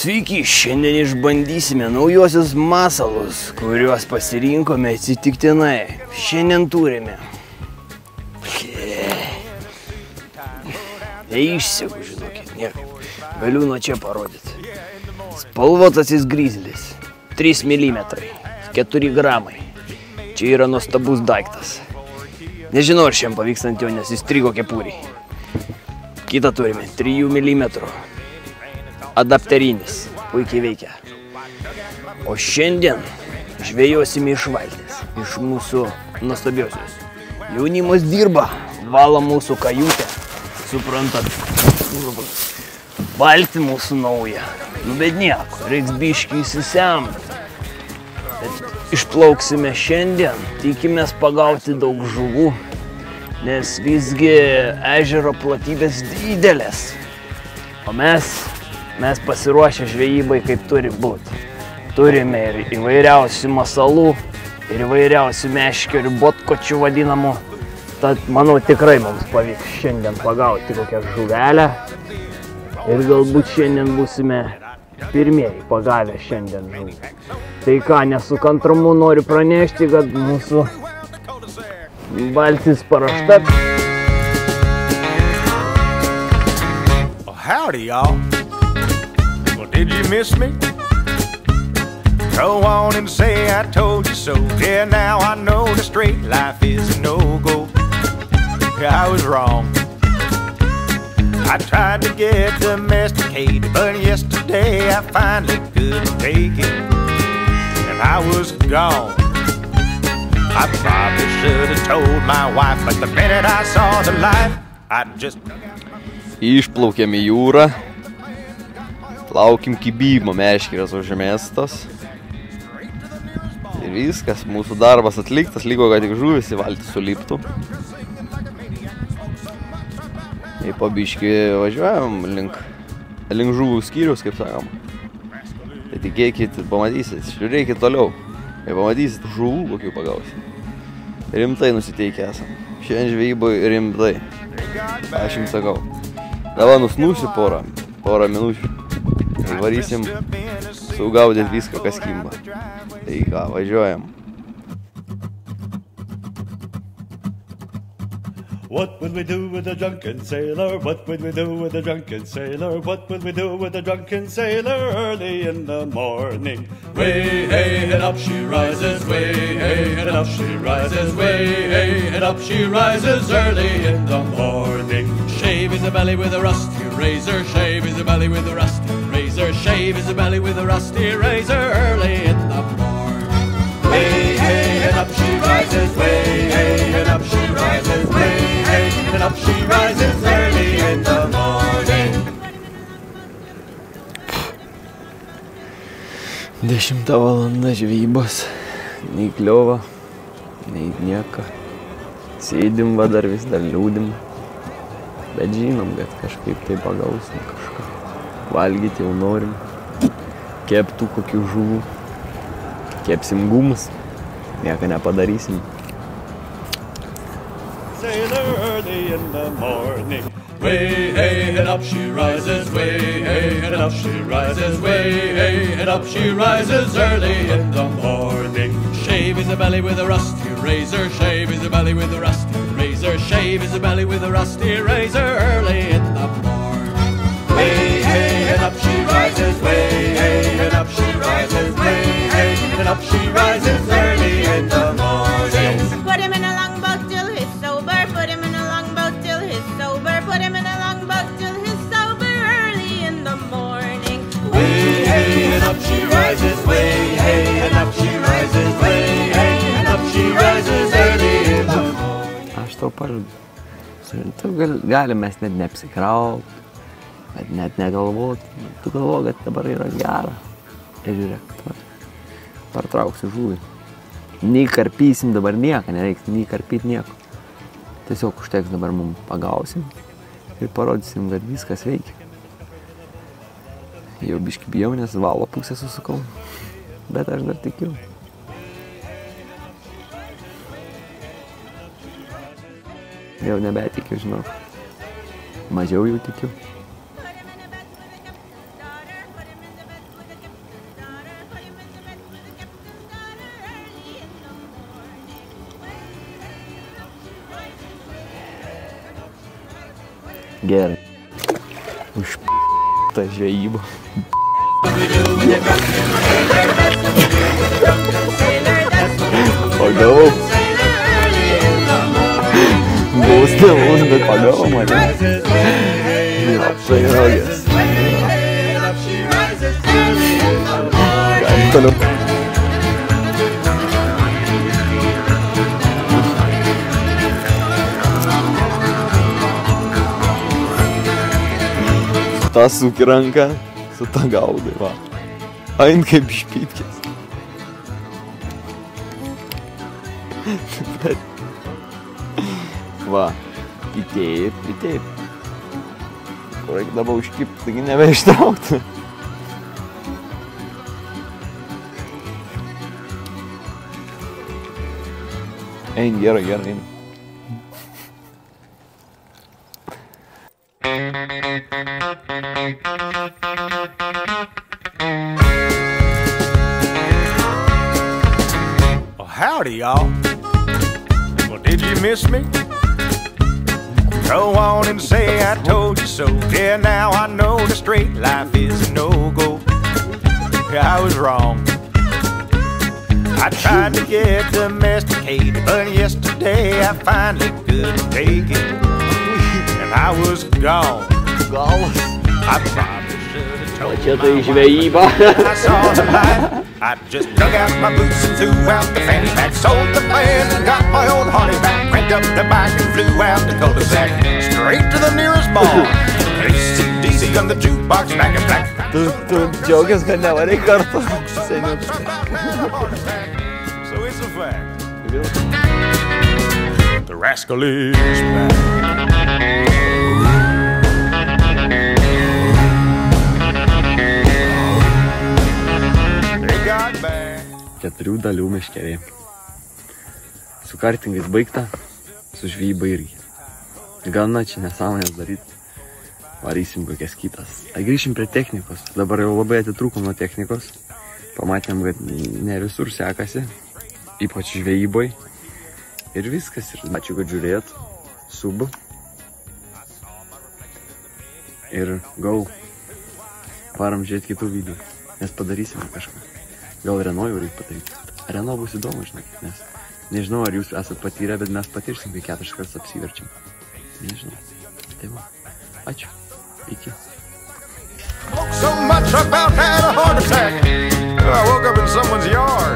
Sveiki, šiandien išbandysime naujosius masalus, kuriuos pasirinkome atsitiktinai. Šiandien turime. Neišsiegu, žinokit, niekaip. Galiu nuo čia parodyti. Spalvotasis grizlis. 3 mm, 4 gramai. Čia yra nuostabus daiktas. Nežinau, ar šiandien pavyks ant jo, nes įstrigo kepuriai. Kitą turime 3 mm. Adapterinis, puikiai veikia. O šiandien žvejosime iš valties, iš mūsų nuostabiosios. Jaunimas dirba, valo mūsų kajutę, suprantat, valtį mūsų naują. Nu bet nieko, reiks biškį įsisemt. Bet išplauksime šiandien, tikimės pagauti daug žuvų, nes visgi ežero platybės didelės. O mes pasiruošę žvejybai kaip turi būti. Turime ir įvairiausių masalų, ir įvairiausių meškerių, botkočių vadinamų. Tad, manau, tikrai mums pavyks šiandien pagauti kokią žuvelę. Ir galbūt šiandien būsime pirmieji pagavę šiandien žuvį. Tai ką, nesu kantrumu noriu pranešti, kad mūsų valtis paruošta. Howdy, y'all. Did you miss me? Go on and say I told you so. Yeah, now I know the straight life is a no-go. I was wrong. I tried to get domesticated, but yesterday I finally couldn't take it, and I was gone. I probably should have told my wife, but the minute I saw the light, I just... Išplaukėm į jūrą. Laukim kibimo, meškeres užmestos. Ir viskas, mūsų darbas atliktas, liko, kad tik žuvis į valtį suliptų. Ir po biškį važiuojam link žuvų skyriaus, kaip sakom. Tai tikėkit, pamatysit, žiūrėkit toliau. Ir pamatysit žuvų, kokių pagausit. Rimtai nusiteikę esam. Šiandien žvejybai rimtai. Aš jums sakau. Dabar nusnūsiu porą minučių. Ir varysim sugaudėt viską, kas kimba. Tai ką, važiuojam. What will we do with a drunken sailor? What will we do with a drunken sailor? What will we do with a drunken sailor early in the morning? Way, hey, and up she rises. Way, hey, and up she rises. Way, hey, and up she rises early in the morning. Shave his belly with a rusty razor. Shave his belly with a rusty razor. Shave his belly with a rusty razor early in the morning. Way, hey, and up she rises. Way, hey, and up she rises. Way, hey, and up she rises early in the morning. 10 valanda žvejybos. Nei kliova, nei nieko. Sėdim va dar vis dar liūdim. Bet žinom, kad kažkaip tai pagausim kažką. Valgyti jau norim. Keptų kokių žuvų. Kepsim gumus. Nieko nepadarysim. Sailor early in the morning. Way, hey, and up she rises. Way, hey, and up she rises. Way, hey, and up she rises early in the morning. Shave his belly with a rusty razor. Shave his belly with a rusty razor. Shave his belly with a rusty razor early in the morning. Way, hey, and up she rises. Way, hey, and up she rises. Way, hey, and up she rises early in the morning. Put him in a longboat till he's sober. Put him in a longboat till he's sober. Put him in a longboat till he's sober early in the morning. Way, hey, and up she rises. Way, hey, and up she rises. Way, hey, and up she rises early in the morning. Aš tau pažadu. Galim mes net neapsikraut, bet net negalvot. Tu galvo, kad dabar yra gera. Ir žiūrėk, partrauksiu žuvį. Nei karpysim dabar nieko, nereiks nei karpyti nieko. Tiesiog užteks dabar mums pagausim ir parodysim, kad viskas veikia. Jau biškį bijau, nes valo pusę susukau, bet aš dar tikiu. Jau nebetikiu, žinau. Mažiau jau tikiu. Gerai. Už tą žvejybą. Pagavau. Baus nebus, bet pagavau mane. Apsairogės. Galim toliau. Ta suki ranką, su ta gaudai, va. Ain kaip špytkės. Va, įteip. Reikia dabar užkipti, taigi nebeištraukti. Ein, gerai, ein. Howdy, y'all. Well, did you miss me? Go on and say I told you so. Yeah, now I know the straight life is a no-go. I was wrong. I tried to get domesticated, but yesterday I finally couldn't take it. And I was gone. I probably should have told my wife I saw the light. I just dug out my boots and threw out the fanny pack, sold the band and got my old Harley back, cranked up the bike and flew out the cul-de-sac, straight to the nearest bar. AC/DC on the jukebox, back and black. Tu džiaugies, kad nevarai kartu. So it's a fact. The rascal is back. 4 dalių meškerė. Su kartingais baigta, su žvejyba irgi. Gana čia nesąmonės daryti. Varysim kokias kitas. Grįšim prie technikos. Dabar jau labai atitrūkom nuo technikos. Pamatėm, kad ne visur sekasi. Ypač žvejyboj. Ir viskas. Ir ačiū, kad žiūrėt. Sub. Ir go. Varam žiūrėti kitų video. Nes padarysime kažką. Gal Renault jau reikia padaryti. Renault bus įdomu, žinai, nes nežinau, ar jūs esat patyrę, bet mes patirsim, kai 4 kartus apsiverčiam. Nežinau. Tai va. Ačiū. Iki. So much about had a heart attack. I woke up in someone's yard.